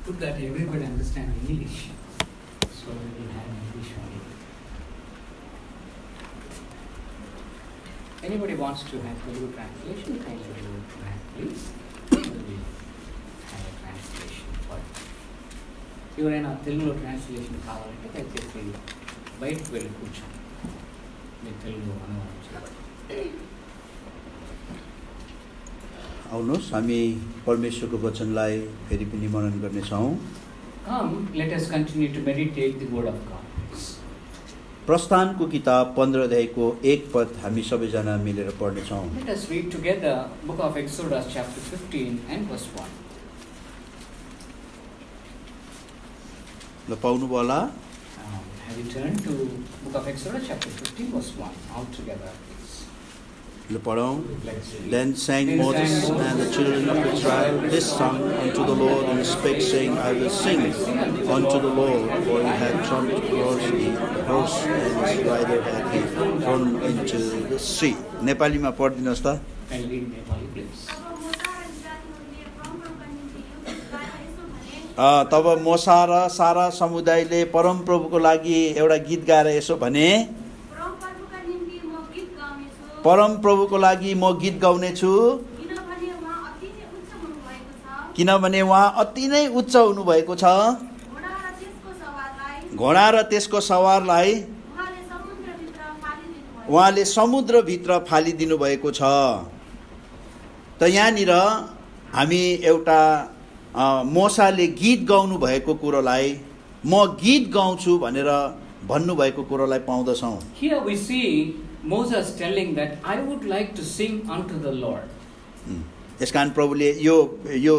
put that everybody understand English. So we will have English only. Anybody wants to have Telugu translation, kindly do that, please. We will have a translation for it. ఎవరైనా తెలుగులో translation కావాలంటే దయచేసి బయటకు వెళ్ళి కూర్చోండి. మీరు తెలుగులో అనువాదం చేయాలి. आउनुहोस् हामी परमेश्वरको वचनलाई फेरि पनि मनन गर्नेछौँ। Come, let us continue to meditate the word of God. प्रस्थानको किताब 15 अध्यायको 1 पद हामी सबैजना मिलेर पढ्नेछौँ। Let us read together book of Exodus chapter 15 and verse 1. ल पाउनुभयो होला? Have you turned to book of Exodus chapter 15 verse 1 all together, please. ल पढौँ। Let's read. Then sang Moses and the children of Israel this song unto the Lord, and spake, saying, I will sing unto the Lord, for he hath trumped gloriously, the horse and his rider hath he thrown into the sea. नेपालीमा पढिदिनुहोस् त। And read Nepali, please. तब मोसा र सारा समुदायले परमप्रभुको लागि एउटा गीत गाएर यसो भने, परमप्रभुको लागि म गीत गाउनेछु, किनभने उहाँ अति नै उच्च हुनुभएको छ। घोडा र त्यसको सवारलाई उहाँले समुद्रभित्र फालिदिनु भएको छ। त यहाँनिर हामी एउटा मोसाले गीत गाउनु भएको कुरोलाई म गीत गाउँछु भनेर भन्नुभएको कुरोलाई पाउँदछौँ। Here we see Moses telling that I would like to sing unto the Lord. यसकारण प्रभुले यो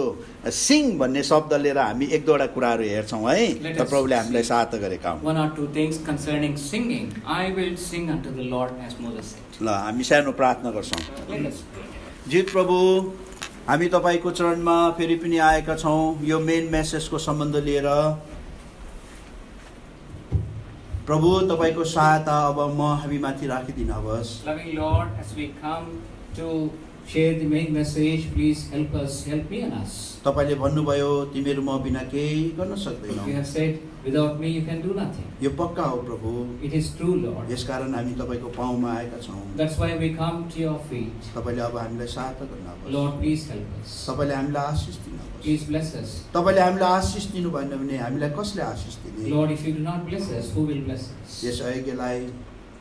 सिङ भन्ने शब्द लिएर हामी एक दुईवटा कुराहरू हेर्छौँ है। त प्रभुले हामीलाई सहायता गरेका हुन्। One or two things concerning singing. I will sing unto the Lord as Moses said. ल हामी सानो प्रार्थना गर्छौँ। Let us pray. जित प्रभु, हामी तपाईँको चरणमा फेरि पनि आएका छौँ यो मेन मेसेजको सम्बन्ध लिएर। प्रभु तपाईँको सहायता अब हामी माथि राखिदिनुहोस्। Loving Lord, as we come to share the main message, please help us, help me and us. तपाईँले भन्नुभयो तिमीहरू म बिना केही गर्न सक्दैनौ। You have said, without me you can do nothing. यो पक्का हो प्रभु। It is true, Lord. यसकारण हामी तपाईँको पाउमा आएका छौँ। That's why we come to your feet. तपाईँले अब हामीलाई सहायता गर्नुहोस्। Lord, please help us. तपाईँले हामीलाई आशिष दिनुहोस्। Please bless us. तपाईँले हामीलाई आशिष दिनु भएन भने हामीलाई कसले आशिष दिने? Lord, if you do not bless us, who will bless us? यस अयोग्यलाई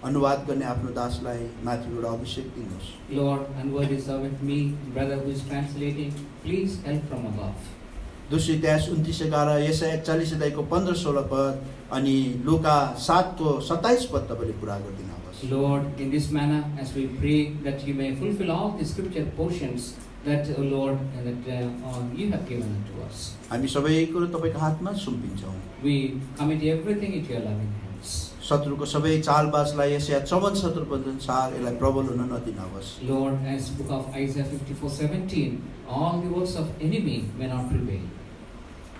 अनुवाद गर्ने आफ्नो दासलाई माथिबाट अभिषेक दिनुहोस्। Lord, and word is with me, brother who is translating, please help from above. दोस्रो इतिहास 29:11, यशाया 41 अध्यायको 15-16 पद अनि लुका 7:27 पद तपाईँले पुरा गरिदिनुहोस्। Lord, in this manner, as we pray that you may fulfill all the scripture portions that, Lord, that you have given unto us. हामी सबै कुरो तपाईँको हातमा सुम्पिन्छौँ। We commit everything into your loving hands. शत्रुको सबै चालबाजलाई यशया 54:17 अनुसार यसलाई प्रबल हुन नदिनुहोस्। Lord, as book of Isaiah 54:17, all the works of enemy may not prevail.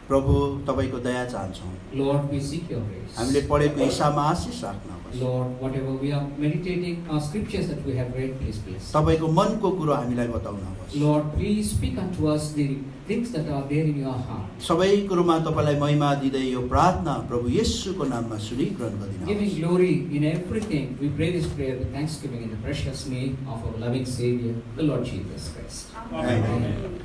प्रभु तपाईँको दया चाहन्छौँ। Lord, we seek your grace. हामीले पढेको हिसाबमा आशिष राख्नुहोस्। Lord, whatever we are meditating, our scriptures that we have read, please bless. तपाईँको मनको कुरो हामीलाई बताउनुहोस्। Lord, please speak unto us the things that are there in your heart. सबै कुरोमा तपाईँलाई महिमा दिँदै यो प्रार्थना प्रभु येशूको नाममा सुनिग्रहण Giving गरिदिनुहोस्। glory in everything, we pray this prayer with thanksgiving in the precious name of our loving Savior, the Lord Jesus Christ. Amen.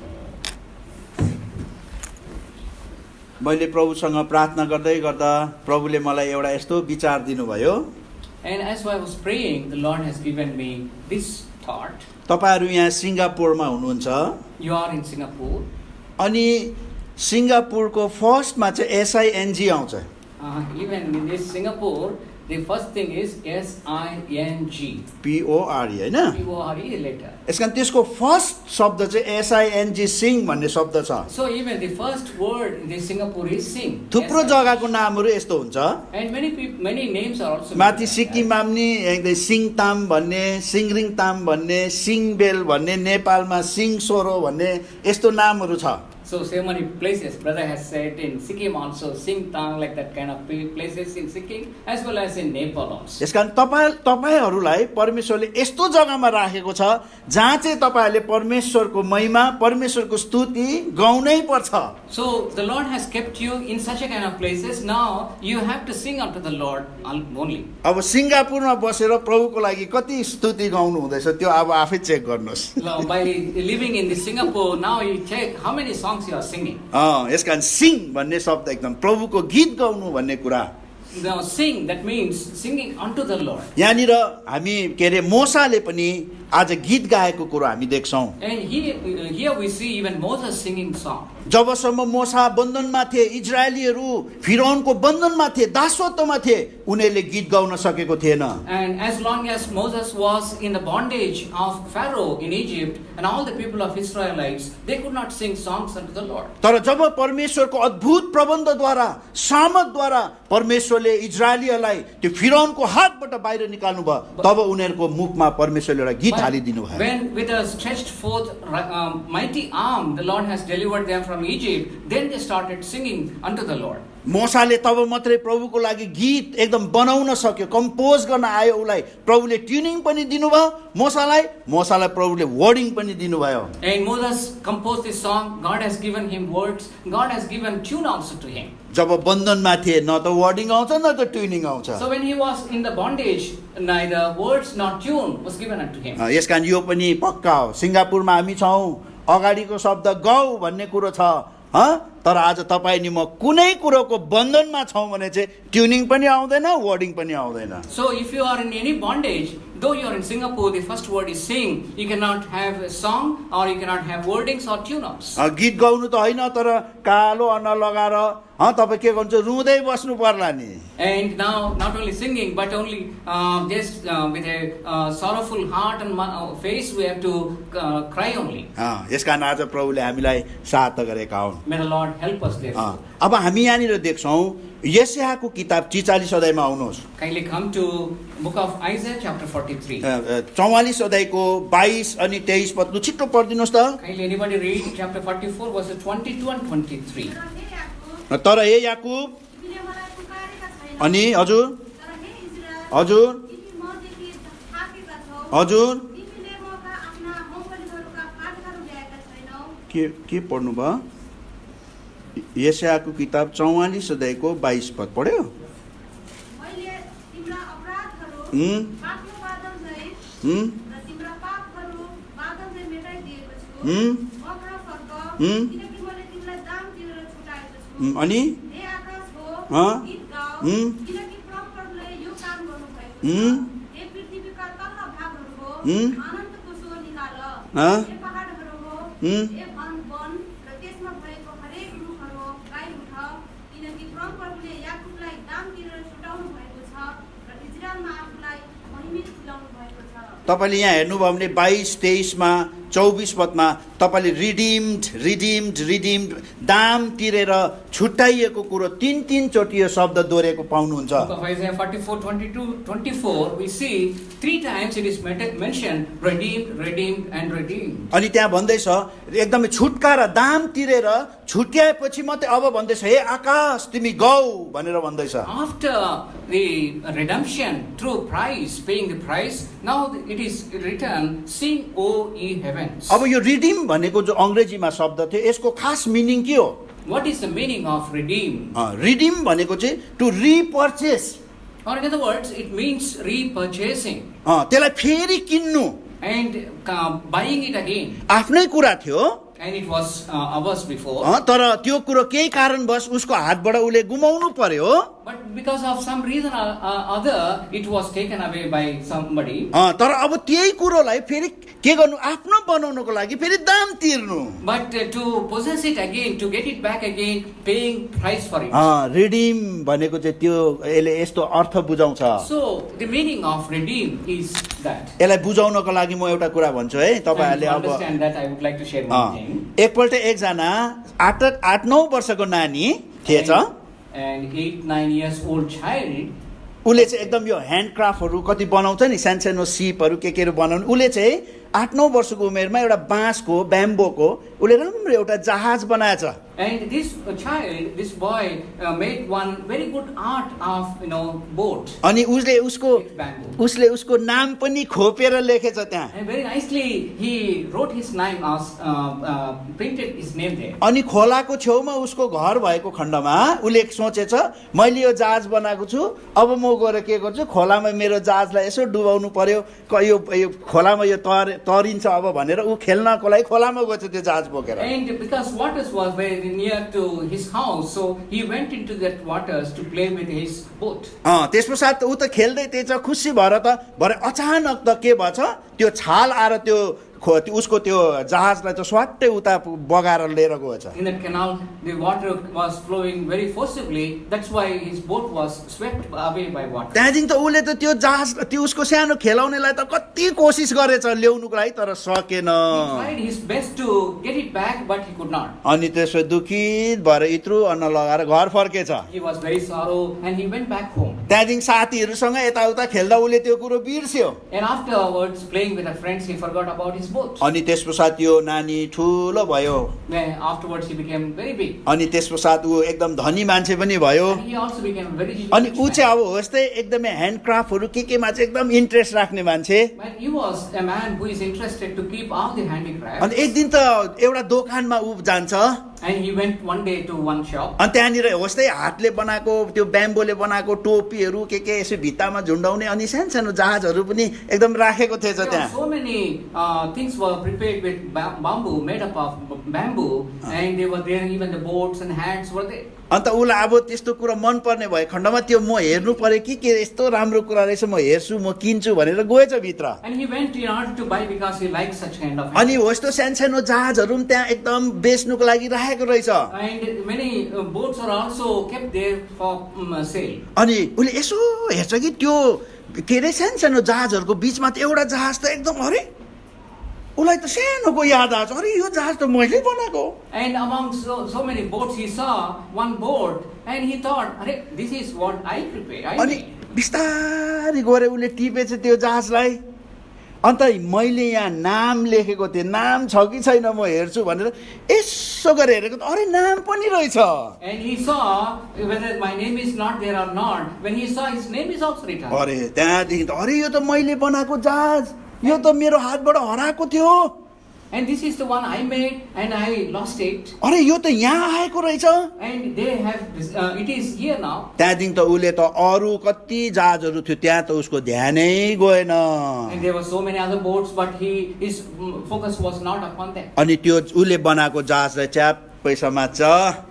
मैले प्रभुसँग प्रार्थना गर्दै गर्दा प्रभुले मलाई एउटा यस्तो विचार दिनुभयो। And as I was praying, the Lord has given me this thought. तपाईहरू यहाँ सिङ्गापुरमा हुनुहुन्छ You are in Singapore. अनि सिङ्गापुरको फर्स्टमा चाहिँ SING आउँछ। Even in this Singapore, the first thing is SING. PORE हैन? PORE letter. यसकारण त्यसको फर्स्ट शब्द चाहिँ SING सिङ भन्ने शब्द छ। So even the first word in this Singapore is sing. थुप्रो जग्गाको नामहरू यस्तो हुन्छ। And many names are also. माथि सिक्किममा पनि सिङताम भन्ने, सिङरिङताम भन्ने, सिङबेल भन्ने, नेपालमा सिङसोरो भन्ने यस्तो नामहरू छ। So many places, brother has said in Sikkim also, Sing Tang, like that kind of places in Sikkim, as well as in Nepal also. यसकारण तपाईहरूलाई परमेश्वरले यस्तो जग्गामा राखेको छ जहाँ चाहिँ तपाईहरूले परमेश्वरको महिमा परमेश्वरको स्तुति गाउनै पर्छ। So the Lord has kept you in such a kind of places. Now you have to sing unto the Lord only. अब सिङ्गापुरमा बसेर प्रभुको लागि कति स्तुति गाउनु हुँदैछ त्यो अब आफै चेक गर्नुहोस्। Now, by living in Singapore, now you check how many songs you are singing. यसकारण सिङ भन्ने शब्द एकदम प्रभुको गीत गाउनु भन्ने कुरा। Now sing, that means singing unto the Lord. यहाँनिर हामी के अरे मोसाले पनि आज गीत गाएको कुरो हामी देख्छौँ। And here we see even Moses singing song. जबसम्म मोसा बन्धनमा थिए, इजरायलीहरू फिरौनको बन्धनमा थिए, दासत्वमा थिए, उनीहरूले गीत गाउन सकेको थिएन। And as long as Moses was in the bondage of Pharaoh in Egypt, and all the people of Israelites, they could not sing songs unto the Lord. तर जब परमेश्वरको अद्भुत प्रबन्धद्वारा सामर्थद्वारा परमेश्वरले इजरायलीहरूलाई त्यो फिरौनको हातबाट बाहिर निकाल्नु भयो, तब उनीहरूको मुखमा परमेश्वरले एउटा गीत हालिदिनु भयो। When with a stretched forth mighty arm the Lord has delivered them from Egypt, then they started singing unto the Lord. मोसाले तब मात्रै प्रभुको लागि गीत एकदम बनाउन सक्यो, कम्पोज गर्न आयो। उसलाई प्रभुले ट्युनिङ पनि दिनुभयो, मोसालाई प्रभुले वर्डिङ पनि दिनुभयो। And Moses composed this song. God has given him words. God has given tune also to him. जब बन्धनमा थिए न त वर्डिङ आउँछ न त ट्युनिङ आउँछ। So when he was in the bondage, neither words nor tune was given unto him. यसकारण यो पनि पक्का हो। सिङ्गापुरमा हामी छौँ, अगाडिको शब्द गाउ भन्ने कुरो छ, तर आज तपाईँ नि म कुनै कुरोको बन्धनमा छौँ भने चाहिँ ट्युनिङ पनि आउँदैन, वर्डिङ पनि आउँदैन। So if you are in any bondage, though you are in Singapore, the first word is sing. You cannot have a song or you cannot have wordings or tune-ups. गीत गाउनु त होइन, तर कालो अन्न लगाएर तपाईँ के गर्नुहुन्छ, रुँदै बस्नु पर्ला नि। And now not only singing but only just with a sorrowful heart and face we have to cry only. यसकारण आज प्रभुले हामीलाई सहायता गरेका हुन्। May the Lord help us there. अब हामी यहाँनिर देख्छौँ यशायाको किताब 46 अध्यायमा आउनुहोस्। Kindly come to book of Isaiah chapter 43. 44 अध्यायको 22 अनि 23 पद छिट्टो पढिदिनुहोस् त। Kindly anybody read chapter 44 verses 22 and 23. तर हे याकुब अनि हजुर के पढ्नु भयो? यशायाको किताब 44 अध्यायको 22 पद पढ्यो? अनि तपाईले यहाँ हेर्नुभयो भने 22, 23 मा 24 पदमा तपाईले रिडिम्ड दाम तिरेर छुट्याइएको कुरो 3 चोटि यो शब्द दोहोरेको पाउनुहुन्छ। Of Isaiah 44, 22, 24, we see 3 times it is mentioned redeemed and redeemed. अनि त्यहाँ भन्दैछ एकदमै छुटकारा दाम तिरेर छुट्याएपछि मात्रै अब भन्दैछ हे आकाश तिमी गाऊ भनेर भन्दैछ। After the redemption through price, paying the price, now it is written, sing O ye heavens. अब यो रिडिम भनेको जो अंग्रेजीमा शब्द थियो यसको खास मिनिङ के हो? What is the meaning of redeem? Redeem भनेको चाहिँ to repurchase, or in other words it means repurchasing, त्यसलाई फेरि किन्नु and buying it again. आफ्नै कुरा थियो and it was ours before, तर त्यो कुरो केही कारणवश उसको हातबाट उसले गुमाउनु पर्यो। but because of some reason or other it was taken away by somebody. तर अब त्यही कुरोलाई फेरि के गर्नु, आफ्नो बनाउनको लागि फेरि दाम तिर्नु। But to possess it again, to get it back again, paying price for it. Redeem भनेको चाहिँ त्यो यसले यस्तो अर्थ बुझाउँछ। So the meaning of redeem is that. यसलाई बुझाउनको लागि म एउटा कुरा भन्छु है तपाईहरुले। To अब understand that I would like to share one thing. एकपल्ट एकजना 8-9 वर्षको नानी थिएछ, and 8-9 years old child, उसले चाहिँ एकदम यो ह्यान्डक्राफ्टहरु कति बनाउँछ नि, सानो सानो सिपहरु केहरु बनाउनु, उसले चाहिँ 8-9 वर्षको उमेरमा एउटा बाँसको ब्याम्बोको उसले राम्रो एउटा जहाज बनाएछ And this child, this boy, made one very good art of, boat अनि उसले with bamboo. उसको नाम पनि खोपेर लेखेछ त्यहाँ And very nicely he wrote his name, printed his name there. अनि खोलाको छेउमा उसको घर भएको खण्डमा उसले सोचेछ मैले यो जहाज बनाएको छु अब म गएर के गर्छु खोलामा मेरो जहाजलाई यसो डुबाउनु पर्यो यो खोलामा यो तरिन्छ अब भनेर ऊ खेल्नको लागि खोलामा गएछ त्यो जहाज बोकेर And because waters was very near to his house, so he went into that waters to play with his boat. त्यस पश्चात ऊ त खेल्दै त्यही छ खुसी भएर त भरे अचानक त के भएछ त्यो छाल आएर त्यो उसको त्यो जहाजलाई त स्वाट्टै उता बगाएर लिएर गएछ In that canal, the water was flowing very forcibly. That's why his boat was swept away by water. त्यहाँदेखि त उसले त त्यो जहाज त्यो उसको सानो खेलाउनेलाई त कति कोसिस गरेछ ल्याउनुको लागि तर सकेन He tried his best to get it back, but he could not. अनि त्यसो दुखित भएर इत्रु अन्न लगाएर घर फर्केछ He was very sorrow and he went back home. त्यहाँदेखि साथीहरूसँग यताउता खेल्दा उसले त्यो कुरो बिर्स्यो And afterwards, playing with her friends, he forgot about his boat. अनि त्यस पश्चात यो नानी ठुलो भयो Afterwards, he became very big. अनि त्यस पश्चात ऊ एकदम धनी मान्छे पनि भयो And he also became very rich अनि ऊ man. चाहिँ अब होस्तै एकदमै ह्यान्डक्राफ्टहरू केमा चाहिँ एकदम इन्ट्रेस्ट राख्ने मान्छे But he was a man who is interested to keep all the handicrafts. अनि एक दिन त एउटा दोकानमा ऊ जान्छ And he went one day to one shop. अनि त्यहाँनिर होस्तै हातले बनाएको त्यो ब्याम्बोले बनाएको टोपीहरू के यसो भित्तामा झुन्डाउने अनि सानो जहाजहरू पनि एकदम राखेको थिएछ There were त्यहाँ so many things were prepared with bamboo, made up of bamboo, and they were there. Even the boats and hats were there. अन्त उसलाई अब त्यस्तो कुरा मनपर्ने भए खण्डमा त्यो म हेर्नु पर्यो कि के यस्तो राम्रो कुरा रहेछ म हेर्छु म किन्छु भनेर गएछ भित्र And he went in order to buy because he liked such kind of. अनि हो यस्तो सानो जहाजहरू पनि त्यहाँ एकदम बेच्नुको लागि राखेको रहेछ And many boats are also kept there for sale. अनि उसले यसो हेर्छ कि त्यो के अरे सानो जहाजहरूको बिचमा त एउटा जहाज त एकदम अरे उसलाई त सानोको याद आएछ अरे यो जहाज त मैले बनाएको And among so many boats, he saw one boat, and he thought, this is what I prepared. I अनि made. बिस्तारै गरे उसले टिपेछ त्यो जहाजलाई अन्त मैले यहाँ नाम लेखेको थिएँ नाम छ कि छैन म हेर्छु भनेर यसो गरेर हेरेको त अरे नाम पनि रहेछ And he saw whether my name is not there or not. When he saw his name is also written. अरे त्यहाँदेखि त अरे यो त मैले बनाएको जहाज यो त मेरो हातबाट हराएको थियो And this is the one I made, and I lost it. अरे यो त यहाँ आएको रहेछ And they have this, it is here now. त्यहाँदेखि त उसले त अरू कति जहाजहरू थियो त्यहाँ त उसको ध्यानै गएन And there were so many other boats, but his focus was not upon them. अनि त्यो उसले बनाएको जहाजलाई च्याप पैसा माग्छ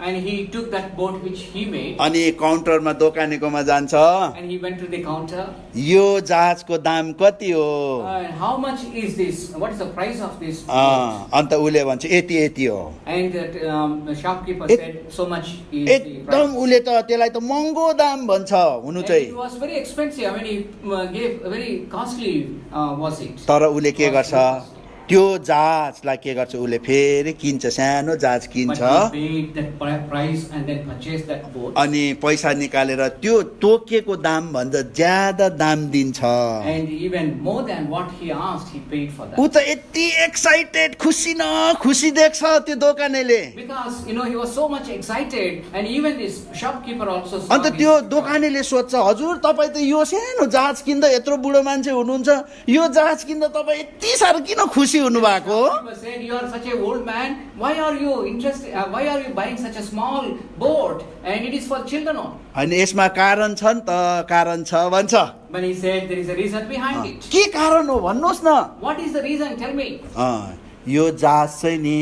And he took that boat which he made, अनि काउन्टरमा दोकानेकोमा जान्छ and he went to the counter. यो जहाजको दाम कति हो And how much is this? What is the price of this boat? अन्त उसले भन्छ यति यति हो And that the shopkeeper said, so much is the एकदम price. उसले त त्यसलाई त महँगो दाम भन्छ हुनु And चाहिँ it was very expensive. I mean, he gave very costly was it. तर उसले के गर्छ त्यो जहाजलाई के गर्छ उसले फेरि किन्छ सानो जहाज किन्छ But he paid that price and then purchased that boat. अनि पैसा निकालेर त्यो तोकेको दाम भन्दा ज्यादा दाम दिन्छ And even more than what he asked, he paid for that. ऊ त यति एक्साइटेड खुसी न खुसी देख्छ त्यो दोकानेले Because, he was so much excited, and even this shopkeeper also saw अन्त his- त्यो दोकानेले सोध्छ हजुर तपाईँ त यो सानो जहाज किन्दा यत्रो बुढो मान्छे हुनुहुन्छ यो जहाज किन्दा तपाईँ यति साह्रो किन खुसी हुनु भएको Shopkeeper said, you are such an old man. Why are you interested? Why are you buying such a small boat? And it is for children only. होइन यसमा कारण छ नि त कारण छ भन्छ But he said, there is a reason behind it. के कारण हो भन्नुहोस् न What is the reason? Tell me. यो जहाज चाहिँ नि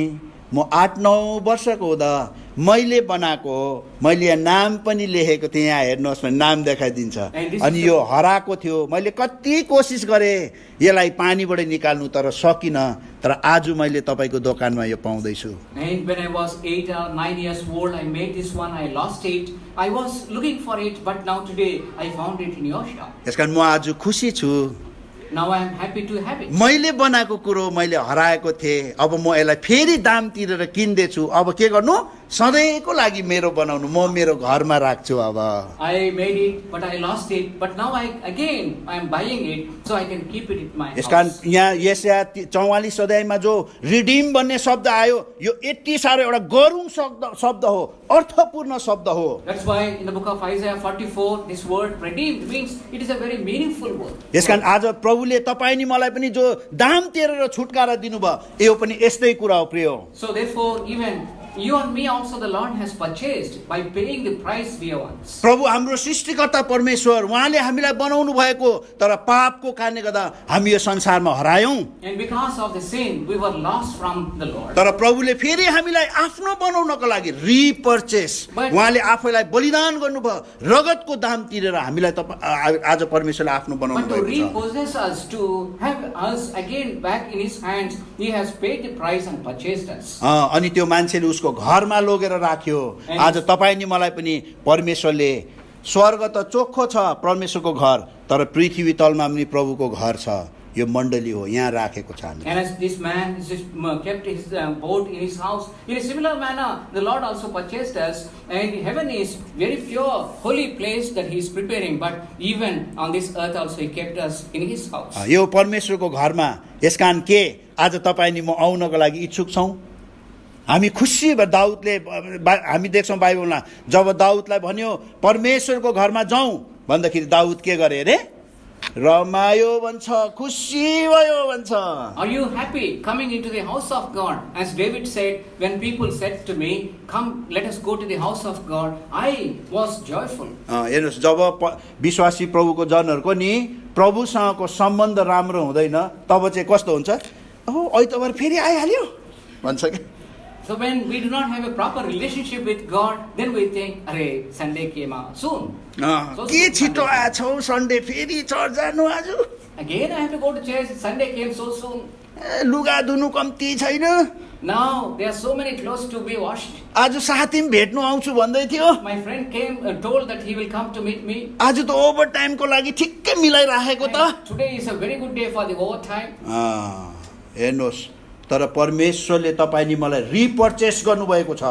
म 8-9 वर्षको हुँदा मैले बनाएको मैले यहाँ नाम पनि लेखेको थिएँ यहाँ हेर्नुहोस् भने नाम देखाइदिन्छ अनि यो हराएको थियो मैले कति कोसिस गरेँ यसलाई पानीबाट निकाल्नु तर सकिनँ तर आज मैले तपाईँको दोकानमा यो पाउँदैछु And when I was 8 or 9 years old, I made this one. I lost it. I was looking for it, but now today I found it in your shop. त्यसकारण म आज खुसी छु Now I am happy to have it. मैले बनाएको कुरो मैले हराएको थिएँ अब म यसलाई फेरि दाम तिरेर किन्दैछु अब के गर्नु सधैँको लागि मेरो बनाउनु, म मेरो घरमा राख्छु अब। I made it, but I lost it. But now I am buying it, so I can keep it in my यस कारण house. यहाँ यशया 44 अध्यायमा जो रिडिम भन्ने शब्द आयो, यो यति साह्रो एउटा गरुङ शब्द हो, अर्थपूर्ण शब्द हो। That's why in the book of Isaiah 44, this word redeemed means it is a very meaningful word. यस कारण आज प्रभुले तपाईँ नि मलाई पनि जो दाम तिरेर छुटकारा दिनुभयो, यो पनि यस्तै कुरा हो प्रिय। So therefore, even you and me also the Lord has purchased by paying the price we once. प्रभु हाम्रो सृष्टिकर्ता परमेश्वर, उहाँले हामीलाई बनाउनु भएको, तर पापको कारणले गर्दा हामी यो संसारमा हरायौं। And because of the sin, we were lost from the Lord. तर प्रभुले फेरि हामीलाई आफ्नो बनाउनको लागि रिपर्चेस, उहाँले आफैलाई बलिदान गर्नुभयो, रगतको दाम तिरेर हामीलाई आज परमेश्वरले आफ्नो बनाउनु But to भएको छ। repossess us, to have us again back in His hands, He has paid the price and purchased us. अनि त्यो मान्छेले उसको घरमा लगेर राख्यो। आज तपाईँ नि मलाई पनि परमेश्वरले, स्वर्ग त चोखो छ परमेश्वरको घर, तर पृथ्वी तलमा पनि प्रभुको घर छ, यो मण्डली हो, यहाँ राखेको छ हामी। And as this man kept his boat in his house, in a similar manner, the Lord also purchased us. And heaven is very pure, holy place that He is preparing. But even on this earth also, He kept us in His house. यो परमेश्वरको घरमा यसकारण के आज तपाईँ नि म आउनको लागि इच्छुक छौँ। हामी खुसी भए दाउदले, हामी देख्छौँ बाइबलमा, जब दाउदलाई भन्यो परमेश्वरको घरमा जाउँ भन्दाखेरि दाउद के गरे अरे? रमायो भन्छ, खुसी भयो भन्छ। Are you happy coming into the house of God? As David said, when people said to me, come, let us go to the house of God, I was joyful. हेर्नुहोस्, जब विश्वासी प्रभुको जनहरूको नि प्रभुसँगको सम्बन्ध राम्रो हुँदैन, तब चाहिँ कस्तो हुन्छ? ओ आइतबार फेरि आइहाल्यो भन्छ के। So when we do not have a proper relationship with God, then we think, "Arey, Sunday came soon." के छिटो आछौ सन्डे, फेरि चर्च जानु आज? Again I have to go to church. Sunday came so soon. लुगा धुनु कम्ती छैन? Now there are so many clothes to be washed. आज साथी भेट्नु आउँछु भन्दै थियो। My friend came told that he will come to meet me. आज त ओभर टाइमको लागि ठिक्कै मिलाइराखेको त। And today is a very good day for the overtime. हेर्नुहोस्, तर परमेश्वरले तपाईँ नि मलाई रिपर्चेस गर्नुभएको छ।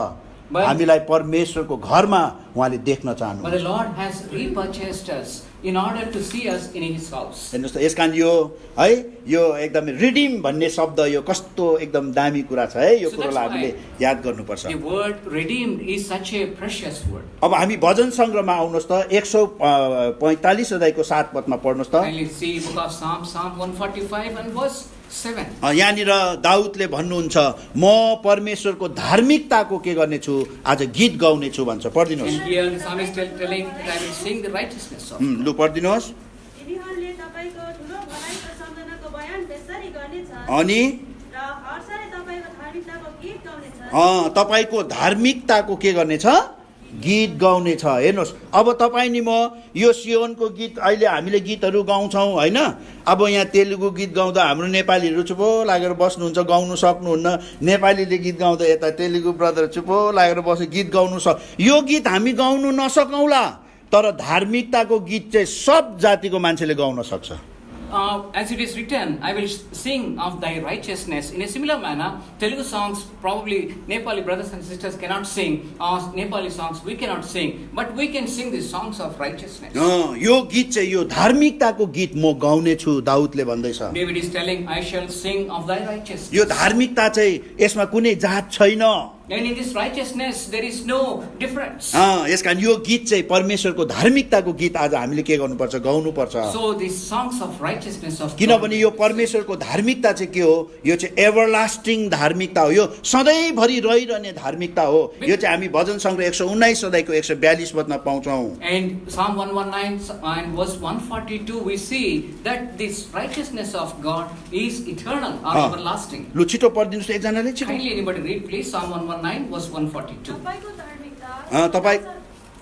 हामीलाई परमेश्वरको घरमा उहाँले देख्न चाहनु। But the Lord has repurchased us in order to see us in His house. हेर्नुहोस् त, यसकारण यो है, यो एकदमै रिडिम भन्ने शब्द यो कस्तो एकदम दामी कुरा छ है, यो कुरालाई हामीले याद गर्नुपर्छ। The word redeemed is such a precious word. अब हामी भजन सङ्ग्रहमा आउनुहोस् त, 145 अध्यायको 7 पदमा पढ्नुहोस् त। Kindly see book of Psalm 145 and verse 7. यहाँनिर दाउदले भन्नुहुन्छ, म परमेश्वरको धार्मिकताको के गर्नेछु, आज गीत गाउनेछु भन्छ। पढिदिनुहोस्। And here the psalmist telling that I will sing the righteousness of लु पढिदिनुहोस्। तिनीहरूले तपाईको ठुलो भलाइ र सम्झनाको बयान त्यसरी गर्नेछन् अनि र हर्षले तपाईको धार्मिकताको गीत गाउनेछन्। तपाईँको धार्मिकताको के गर्नेछ? गीत गाउनेछ। हेर्नुहोस्, अब तपाईँ नि म यो सियोनको गीत अहिले हामीले गीतहरू गाउँछौँ होइन। अब यहाँ तेलुगु गीत गाउँदा हाम्रो नेपालीहरू चुपो लागेर बस्नुहुन्छ, गाउनु सक्नुहुन्न। नेपालीले गीत गाउँदा यता तेलुगु ब्रदर चुपो लागेर बस्यो, गीत गाउनु यो गीत हामी गाउनु नसकौँला, तर धार्मिकताको गीत चाहिँ सब जातिको मान्छेले गाउन सक्छ। As it is written, I will sing of thy righteousness. In a similar manner, Telugu songs probably Nepali brothers and sisters cannot sing, or Nepali songs we cannot sing, but we can sing the songs of righteousness. यो गीत चाहिँ यो धार्मिकताको गीत म गाउने छु, दाउदले भन्दैछ। David is telling, I shall sing of thy righteousness. यो धार्मिकता चाहिँ यसमा कुनै जात छैन। And in this righteousness, there is no difference. यसकारण यो गीत चाहिँ परमेश्वरको धार्मिकताको गीत आज हामीले के गर्नुपर्छ? गाउनुपर्छ। So these songs of righteousness of किनभने यो परमेश्वरको धार्मिकता चाहिँ के हो? यो चाहिँ एभरलास्टिङ धार्मिकता हो, यो सधैँभरि रहिरहने धार्मिकता हो। यो चाहिँ हामी भजन सङ्ग्रह 119 अध्यायको 142 पदमा पाउँछौँ। And Psalm 119 and verse 142, we see that this righteousness of God is eternal or everlasting. लु छिटो पढिदिनुहोस् त एकजनाले छिटो। Kindly anybody read please Psalm 119 verse 142. तपाईको धार्मिकता तपाईँ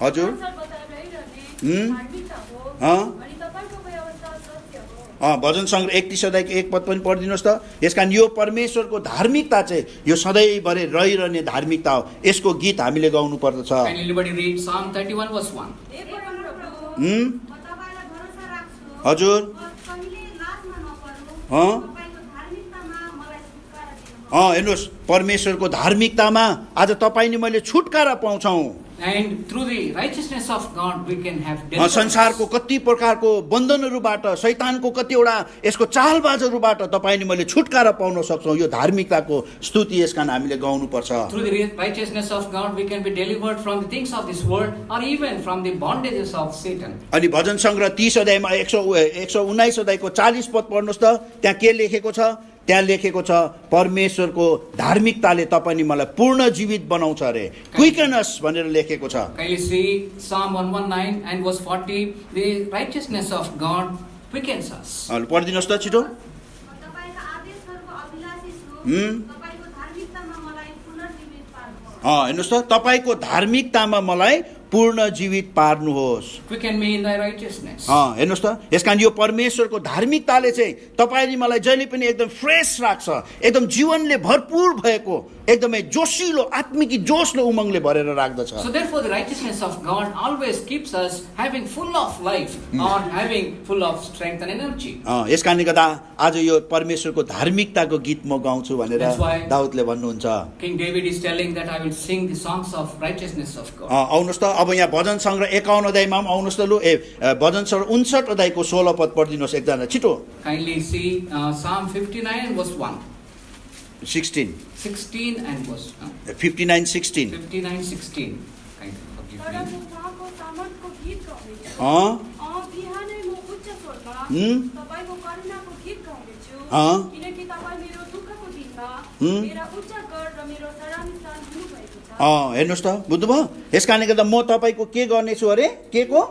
हजुर संसारभर रहिरहने धार्मिकता हो अनि तपाईको व्यवस्था सत्य हो। भजन सङ्ग्रह 31 अध्यायको 1 पद पनि पढिदिनुहोस् त। यसकारण यो परमेश्वरको धार्मिकता चाहिँ यो सधैँभरि रहिरहने धार्मिकता हो, यसको गीत हामीले गाउनु पर्दछ। Can anybody read Psalm 31 verse 1? हे परमप्रभु, म तपाईलाई भरोसा राख्छु। हजुर म कहिले लाजमा नपर्नु। तपाईको धार्मिकतामा मलाई छुटकारा हेर्नुहोस् परमेश्वरको धार्मिकतामा आज तपाईँ नि मैले छुटकारा पाउँछौँ। And through the righteousness of God, we can have deliverance. संसारको कति प्रकारको बन्धनहरूबाट शैतानको कतिवटा यसको चालबाजहरूबाट तपाईँ नि मैले छुटकारा पाउन सक्छौँ। यो धार्मिकताको स्तुति यसकारण हामीले गाउनुपर्छ। Through the righteousness of God, we can be delivered from the things of this world or even from the bondages of Satan. अनि भजन सङ्ग्रह 30 अध्यायमा 119 अध्यायको 40 पद पढ्नुहोस् त, त्यहाँ के लेखेको छ? त्यहाँ लेखेको छ परमेश्वरको धार्मिकताले तपाईँ नि मलाई पूर्ण जीवित बनाउँछ अरे, क्विकनस भनेर लेखेको छ। Can you see Psalm 119 and verse 40? The righteousness of God quickens us. पढिदिनुहोस् त छिटो। तपाईका आदेशहरूको अभिलाषी छु, तपाईको धार्मिकतामा मलाई पुनर्जीवित पार्नुहोस्। हेर्नुहोस् त, तपाईँको धार्मिकतामा मलाई पूर्ण जीवित पार्नुहोस्। Quicken me in thy righteousness. हेर्नुहोस् त, यसकारण यो परमेश्वरको धार्मिकताले चाहिँ तपाईँले मलाई जहिले पनि एकदम फ्रेस राख्छ, एकदम जीवनले भरपूर भएको, एकदमै जोसिलो आत्मिक जोसले उमङ्गले भरेर राख्दछ। So therefore the righteousness of God always keeps us having full of life or having full of strength and energy. यसकारणले गर्दा आज यो परमेश्वरको धार्मिकताको गीत म गाउँछु भनेर That's why दाउदले भन्नुहुन्छ। King David is telling that I will sing the songs of righteousness of God. आउनुहोस् त, अब यहाँ भजन सङ्ग्रह 51 अध्यायमा पनि आउनुहोस् त, लु भजन सङ्ग्रह 59 अध्यायको 16 पद पढिदिनुहोस् एकजना छिटो। Kindly see Psalm 59 and verse 1. 16 and verse 59:16 59:16. Kindly forgive तर me. म उहाँको सामर्थको गीत गाउनेछु। अँ बिहानै म उच्च स्वरमा तपाईको करुणाको गीत गाउनेछु, किनकि तपाईँ मेरो दुःखको दिनमा मेरा उच्च गढ र मेरो सराहनीय स्थान हुनुभएको छ। हेर्नुहोस् त, बुझ्नुभयो? यसकारणले गर्दा म तपाईँको के गर्नेछु अरे, के को?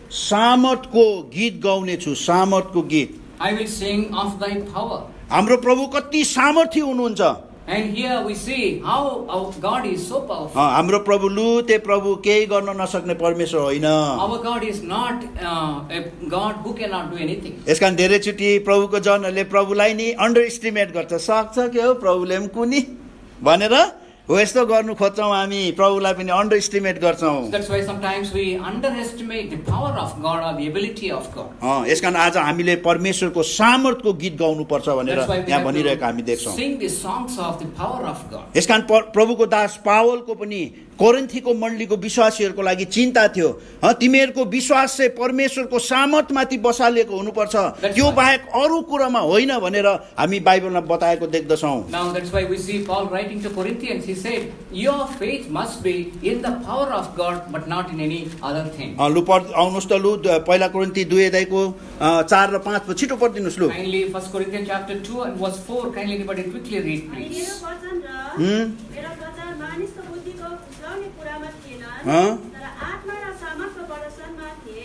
सामर्थको गीत गाउनेछु, सामर्थको गीत। I will sing of thy power. हाम्रो प्रभु कति सामर्थी हुनुहुन्छ। And here we see how our God is so powerful. हाम्रो प्रभु लुते प्रभु केही गर्न नसक्ने परमेश्वर होइन। Our God is not a God who cannot do anything. यसकारण धेरैचोटि प्रभुको जनहरूले प्रभुलाई नि अन्डर एस्टिमेट गर्छ, सक्छ के हो प्रभुले पनि कुनी भनेर हो यस्तो गर्नु खोज्छौँ हामी, प्रभुलाई पनि अन्डर एस्टिमेट गर्छौँ। That's why sometimes we underestimate the power of God or the ability of God. यसकारण आज हामीले परमेश्वरको सामर्थको गीत गाउनुपर्छ भनेर That's why we यहाँ have भनिरहेको हामी to देख्छौँ। sing the songs of the power of God. यसकारण प्रभुको दास पावलको पनि कोरिन्थीको मण्डलीको विश्वासीहरूको लागि चिन्ता थियो, तिमीहरूको विश्वास चाहिँ परमेश्वरको सामर्थमाथि बसालिएको हुनुपर्छ, त्यो बाहेक अरू कुरामा होइन भनेर हामी बाइबलमा बताएको देख्दछौँ। Now that's why we see Paul writing to Corinthians, he said, your faith must be in the power of God but not in any other thing. लु आउनुहोस् त, लु पहिला कोरिन्थी 2 अध्यायको 4 र 5 छिटो पढिदिनुहोस् लु। Kindly 1 Corinthians chapter 2 and verse 4, kindly anybody quickly read please. मेरो वचन र मेरो प्रचार मानिसको बुद्धिको फुस्लाउने कुरामा थिएन, तर आत्मा र सामर्थ्यको प्रदर्शनमा थिए।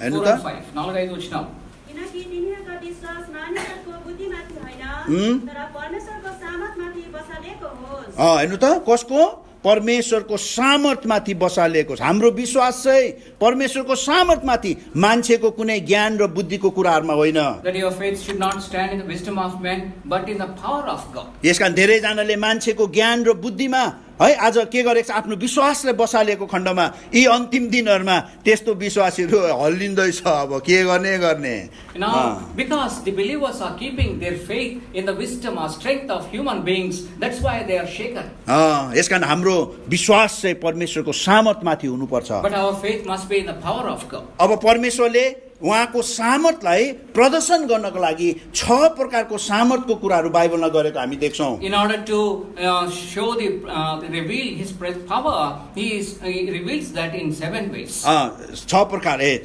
हेर्नु 4 त, and 5. 4-5 వచ్చినాం. किनकि तिनीहरूका विश्वास मानिसहरूको बुद्धिमाथि होइन, तर परमेश्वरको सामर्थ्यमाथि बसालेको होस्। हेर्नु त, कसको? परमेश्वरको सामर्थ्यमाथि बसालिएको छ। हाम्रो विश्वास चाहिँ परमेश्वरको सामर्थ्यमाथि, मान्छेको कुनै ज्ञान र बुद्धिको कुराहरूमा होइन। That your faith should not stand in the wisdom of men but in the power of God. यसकारण धेरैजनाले मान्छेको ज्ञान र बुद्धिमा है आज के गरेको छ, आफ्नो विश्वासलाई बसालेको खण्डमा यी अन्तिम दिनहरूमा त्यस्तो विश्वासीहरू हल्लिँदैछ, अब के गर्ने। Now, because the believers are keeping their faith in the wisdom or strength of human beings, that's why they are shaken. यसकारण हाम्रो विश्वास चाहिँ परमेश्वरको सामर्थ्यमाथि हुनुपर्छ। But our faith must be in the power of God. अब परमेश्वरले उहाँको सामर्थ्यलाई प्रदर्शन गर्नको लागि 6 प्रकारको सामर्थ्यको कुराहरू बाइबलमा गरेको हामी देख्छौँ। In order to show reveal his power, he reveals that in 7 ways. 6 प्रकारले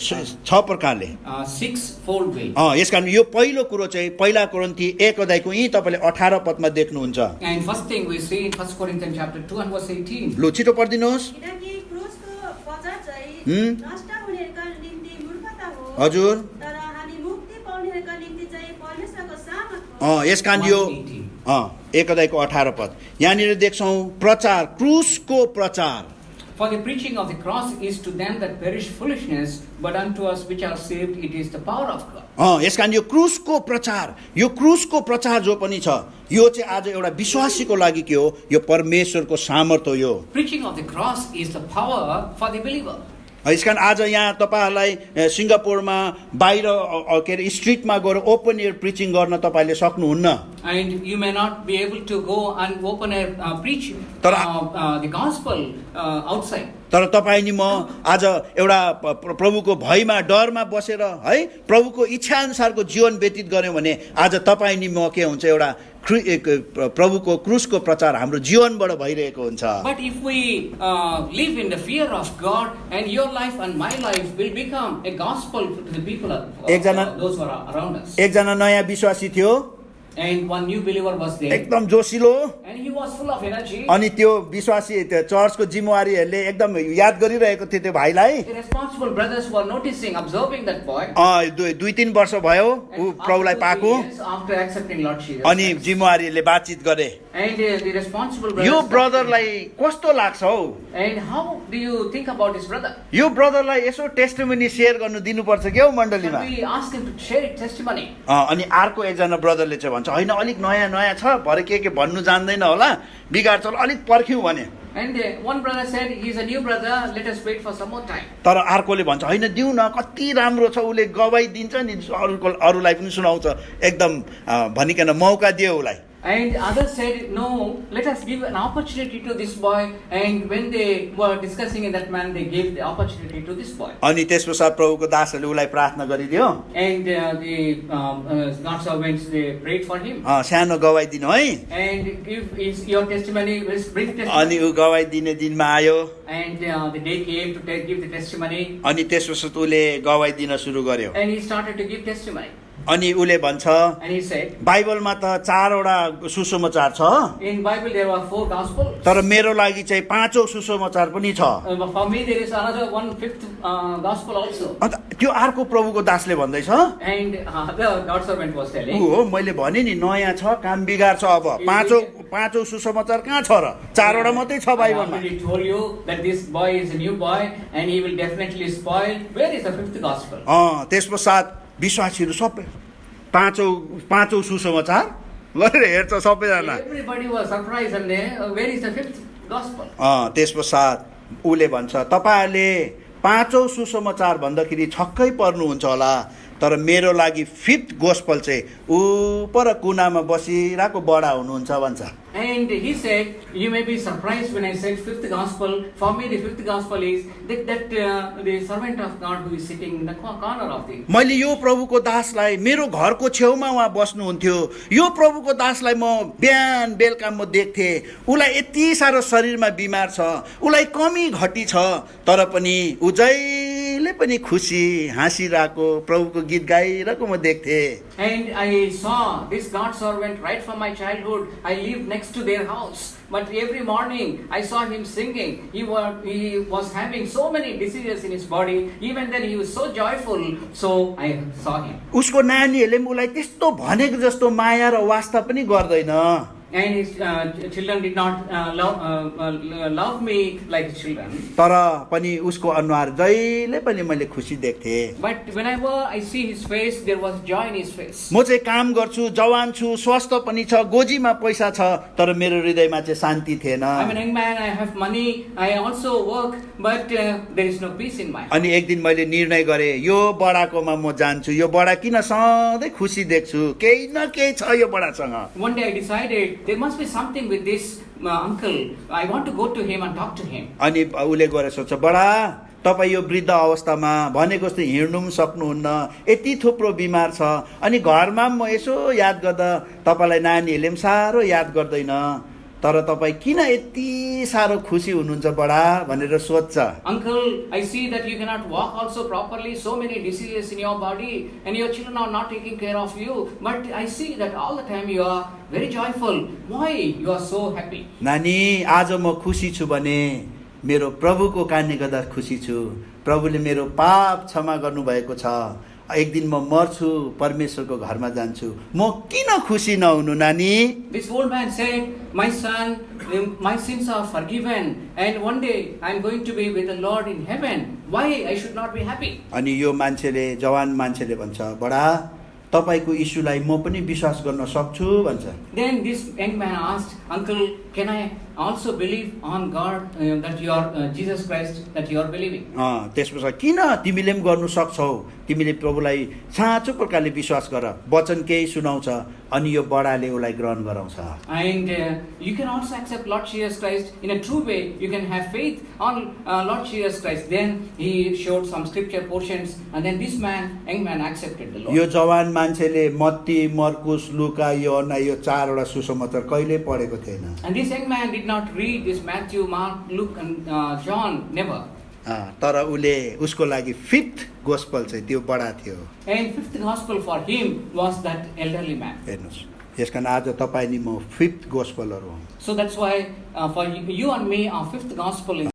6-fold way. यसकारण यो पहिलो कुरो चाहिँ पहिला कोरिन्थी 1 अध्यायको यही तपाईले 18 पदमा देख्नुहुन्छ। And first thing we see in 1 Corinthians chapter 2 and verse 18. लु छिटो पढिदिनुहोस्। किनकि क्रुसको पतन चाहिँ नष्ट हुनेहरूका निम्ति मूर्खता हो, हजुर, तर हामी मुक्ति पाउनेहरूका निम्ति चाहिँ परमेश्वरको सामर्थ हो। यसकारण यो 1 अध्यायको 18 पद यहाँनिर देख्छौँ, प्रचार, क्रुसको प्रचार। For the preaching of the cross is to them that perish foolishness, but unto us which are saved it is the power of God. यसकारण यो क्रुसको प्रचार, यो क्रुसको प्रचार जो पनि छ, यो चाहिँ आज एउटा विश्वासीको लागि के हो, यो परमेश्वरको सामर्थ हो। यो Preaching of the cross is the power for the believer. यसकारण आज यहाँ तपाईहरुलाई सिङ्गापुरमा बाहिर के अरे स्ट्रिटमा गएर ओपन एयर प्रिचिङ गर्न तपाईले सक्नुहुन्न। and you may not be able to go and open a preach तर- the gospel outside. तर तपाईँ नि म आज एउटा प्रभुको भयमा डरमा बसेर है प्रभुको इच्छा अनुसारको जीवन व्यतीत गर्यौँ भने आज तपाईँ नि म के हुन्छ एउटा प्रभुको क्रुसको प्रचार हाम्रो जीवनबाट भइरहेको हुन्छ. But if we live in the fear of God, and your life and my life will become a gospel to the people, those who are around us. एकजना नयाँ विश्वासी थियो, And one new believer was there, एकदम जोसिलो, and he was full of energy. अनि त्यो विश्वासी त्यो चर्चको जिम्मेवारीहरूले एकदम याद गरिरहेको थियो त्यो भाइलाई. The responsible brothers were noticing, observing that boy. 2-3 वर्ष भयो ऊ प्रभुलाई पाएको, After accepting Lord Jesus, अनि जिम्मेवारीहरूले बातचित गरे. and the responsible brothers. यो ब्रदरलाई कस्तो लाग्छ हौ, And how do you think about his brother? यो ब्रदरलाई यसो टेस्टिमनी सेयर गर्नु दिनुपर्छ क्या हौ मण्डलीमा. Can we ask him to share his testimony? अनि अर्को एकजना ब्रदरले चाहिँ भन्छ होइन अलिक नयाँ नयाँ छ भरे के भन्नु जान्दैन होला बिगार्छ होला अलिक पर्ख्यौँ भने. And one brother said, he's a new brother, let us wait for some more time. तर अर्कोले भन्छ होइन दिउँ न कति राम्रो छ उसले गवाई दिन्छ नि अरूलाई पनि सुनाउँछ एकदम भनिकन मौका दियो उसलाई. And others said, no, let us give an opportunity to this boy. And when they were discussing in that man, they gave the opportunity to this boy. अनि त्यसपश्चात प्रभुको दासहरूले उसलाई प्रार्थना गरिदियो. And the God's servants, they prayed for him. सानो गवाई दिनु है. And give your testimony, brief testimony. अनि ऊ गवाई दिने दिनमा आयो. And the day came to give the testimony. अनि त्यसपश्चात उसले गवाई दिन सुरु गर्यो. And he started to give testimony. अनि उसले भन्छ And he said, बाइबलमा त 4वटा सुसमाचार छ, in Bible there were 4 gospels. तर मेरो लागि चाहिँ 5औं सुसमाचार पनि छ. For me there is another 1/5 gospel also. अन्त त्यो अर्को प्रभुको दासले भन्दैछ And the God servant was telling, हो मैले भने नि नयाँ छ काम बिगार्छ अब 5औं सुसमाचार कहाँ छ र 4वटा मात्रै छ I बाइबलमा. already told you that this boy is a new boy and he will definitely spoil. Where is the 5th gospel? त्यसपश्चात विश्वासीहरू सबै पाँचौं सुसमाचार गरेर हेर्छ सबैजना. Everybody was surprised and where is the 5th gospel? त्यसपश्चात उसले भन्छ तपाईँहरूले 5औं सुसमाचार भन्दाखेरि छक्कै पर्नुहुन्छ होला तर मेरो लागि 5th गोस्पल चाहिँ ऊ पर कुनामा बसिरहेको बडा हुनुहुन्छ भन्छ. And he said, you may be surprised when I said 5th gospel. For me the 5th gospel is that the servant of God who is sitting in the corner of the... मैले यो प्रभुको दासलाई मेरो घरको छेउमा उहाँ बस्नुहुन्थ्यो. यो प्रभुको दासलाई म बिहान बेलुका म देख्थेँ. उसलाई यति साह्रो शरीरमा बिमार छ, उसलाई कमी घटी छ, तर पनि ऊ जहिले पनि खुसी हाँसिरहेको प्रभुको गीत गाइरहेको म देख्थेँ. And I saw this God servant right from my childhood. I lived next to their house. But every morning I saw him singing. He was having so many diseases in his body. Even then he was so joyful. So I saw him. उसको नानीहरूले पनि उसलाई त्यस्तो भनेको जस्तो माया र वास्ता पनि गर्दैन. And his children did not love me like his children. तर पनि उसको अनुहार जहिले पनि मैले खुसी देख्थेँ. But whenever I see his face, there was joy in his face. म चाहिँ काम गर्छु, जवान छु, स्वस्थ पनि छ, गोजीमा पैसा छ, तर मेरो हृदयमा चाहिँ शान्ति थिएन. I'm a young man, I have money, I also work, but there is no peace in my heart. अनि एक दिन मैले निर्णय गरेँ यो बडाकोमा म जान्छु. यो बडा किन सधैँ खुसी देख्छु, केही न केही छ यो बडासँग. One day I decided there must be something with this uncle. I want to go to him and talk to him. अनि उसले गएर सोच्छ बडा तपाईँ यो वृद्ध अवस्थामा भनेको जस्तो हिँड्नु पनि सक्नुहुन्न, यति थुप्रो बिमार छ, अनि घरमा म यसो याद गर्दा तपाईँलाई नानीहरूले पनि साह्रो याद गर्दैन, तर तपाईँ किन यति साह्रो खुसी हुनुहुन्छ बडा भनेर सोध्छ. Uncle, I see that you cannot walk also properly, so many diseases in your body, and your children are not taking care of you, but I see that all the time you are very joyful. Why you are so happy? नानी आज म खुसी छु भने मेरो प्रभुको कारणले गर्दा खुसी छु. प्रभुले मेरो पाप क्षमा गर्नुभएको छ. एक दिन म मर्छु, परमेश्वरको घरमा जान्छु. म किन खुसी नहुनु नानी? This old man said, my son, my sins are forgiven, and one day I am going to be with the Lord in heaven. Why I should not be happy? अनि यो मान्छेले जवान मान्छेले भन्छ बडा तपाईँको यीशुलाई म पनि विश्वास गर्न सक्छु भन्छ. Then this young man asked, Uncle, can I also believe on God that you are Jesus Christ that you are believing? त्यसपछि किन तिमीले पनि गर्नु सक्छौ, तिमीले प्रभुलाई साँचो प्रकारले विश्वास गर, वचन केही सुनाउँछ अनि यो बडाले उसलाई ग्रहण गराउँछ. And you can also accept Lord Jesus Christ in a true way. You can have faith on Lord Jesus Christ. Then he showed some scripture portions, and then this young man accepted the Lord. यो जवान मान्छेले मत्ती, मर्कुस, लुका, योहन्ना यो 4वटा सुसमाचार कहिले पढेको थिएन. And this young man did not read this Matthew, Mark, Luke, and John, never. तर उसले उसको लागि 5th गोस्पल चाहिँ त्यो बडा थियो. And fifth gospel for him was that elderly man. हेर्नुस्, यसकारण आज तपाईँ नि म 5th गोस्पलहरू हौँ. So that's why for you and me, our fifth gospel